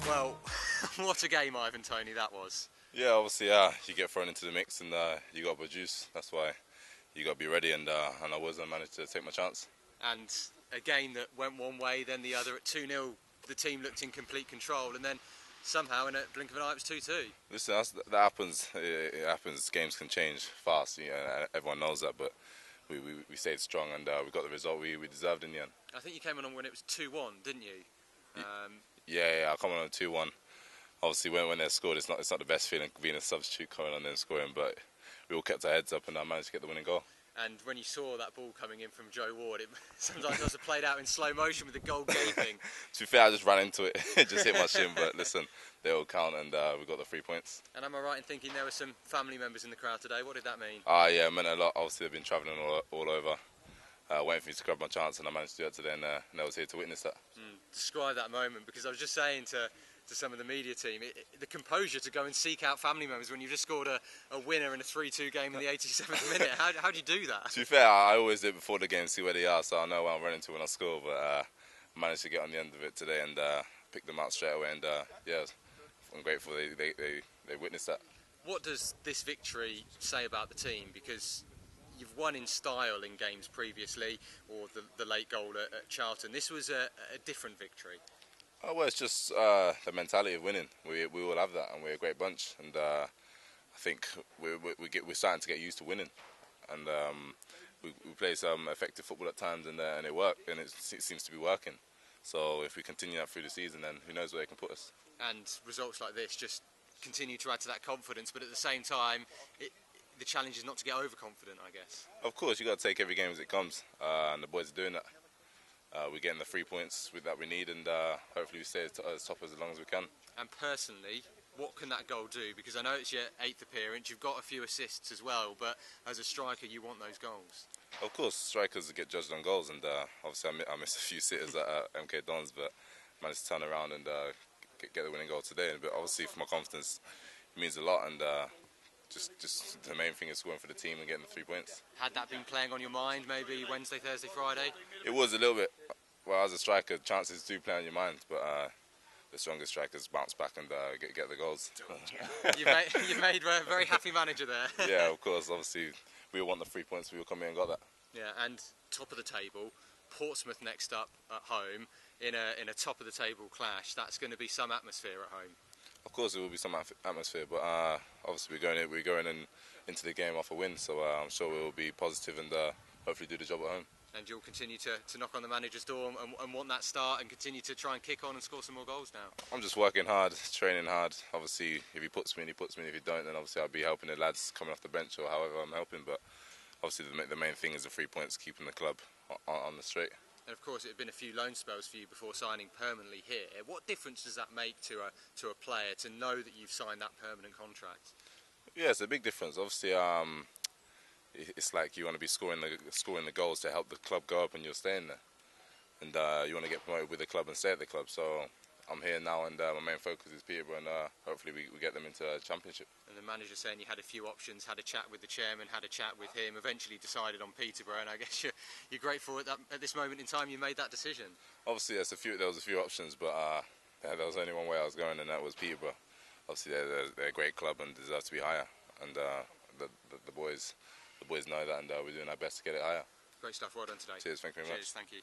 Well, what a game, Ivan Toney, that was. Yeah, obviously, you get thrown into the mix and you got to produce. That's why you got to be ready, and I wasn't managed to take my chance. And a game that went one way, then the other. At 2-0, the team looked in complete control, and then somehow in a blink of an eye it was 2-2. Listen, that happens. It happens. Games can change fast. Everyone knows that, but we stayed strong and we got the result we deserved in the end. I think you came on when it was 2-1, didn't you? Yeah, I come on 2-1. Obviously, when they scored, it's not the best feeling being a substitute coming on and scoring, but we all kept our heads up and I managed to get the winning goal. And when you saw that ball coming in from Joe Ward, it sometimes was played out in slow motion with the goal gaping. To be fair, I just ran into it. It just hit my shin, but listen, they all count and we got the 3 points. And am I right in thinking there were some family members in the crowd today? What did that mean? Yeah, it meant a lot. Obviously, they've been travelling all over, waiting for me to grab my chance, and I managed to do that today, and I was here to witness that. Describe that moment, because I was just saying to some of the media team, the composure to go and seek out family members when you've just scored a winner in a 3-2 game in the 87th minute. How do you do that? To be fair, I always do it before the game, see where they are, so I know where I'm running to when I score, but I managed to get on the end of it today and pick them out straight away, and yeah, I'm grateful they witnessed that. What does this victory say about the team? Because you've won in style in games previously, or the late goal at Charlton. This was a different victory. Oh, well, it's just the mentality of winning. We all have that, and we're a great bunch. And I think we're starting to get used to winning. And we play some effective football at times, and it worked, and it seems to be working. So if we continue that through the season, then who knows where they can put us. And results like this just continue to add to that confidence. But at the same time, the challenge is not to get overconfident, I guess. Of course, you've got to take every game as it comes, and the boys are doing that. We're getting the 3 points that we need, and hopefully we stay as top as long as we can. And personally, what can that goal do? Because I know it's your 8th appearance, you've got a few assists as well, but as a striker you want those goals. Of course, strikers get judged on goals, and obviously I missed a few sitters at MK Dons, but managed to turn around and get the winning goal today. But obviously for my confidence, it means a lot, and just the main thing is scoring for the team and getting the 3 points. Had that been playing on your mind maybe Wednesday, Thursday, Friday? It was a little bit. Well, as a striker, chances do play on your mind, but the strongest strikers bounce back and get the goals. You made a very happy manager there. Yeah, of course. Obviously, we want the 3 points. We will come here and got that. Yeah, and top of the table, Portsmouth next up at home in a top of the table clash. That's going to be some atmosphere at home. Of course, it will be some atmosphere, but obviously we're going into the game off a win, so I'm sure we will be positive and hopefully do the job at home. And you'll continue to knock on the manager's door and want that start and continue to try and kick on and score some more goals now? I'm just working hard, training hard. Obviously, if he puts me in, he puts me in. If he don't, then obviously I'll be helping the lads coming off the bench or however I'm helping. But obviously the main thing is the 3 points, keeping the club on the straight. And of course, it had been a few loan spells for you before signing permanently here. What difference does that make to a player to know that you've signed that permanent contract? Yeah, it's a big difference. Obviously, it's like you want to be scoring the goals to help the club go up, and you're staying there. And you want to get promoted with the club and stay at the club. So I'm here now, and my main focus is Peterborough, and hopefully we get them into a championship. And the manager saying you had a few options, had a chat with the chairman, had a chat with him, eventually decided on Peterborough, and I guess you're grateful at this moment in time you made that decision. Obviously, there was a few options, but there was only one way I was going, and that was Peterborough. Obviously, they're a great club and deserve to be higher, and the boys know that, and we're doing our best to get it higher. Great stuff, well done today. Cheers, thank you very much. Cheers, thank you.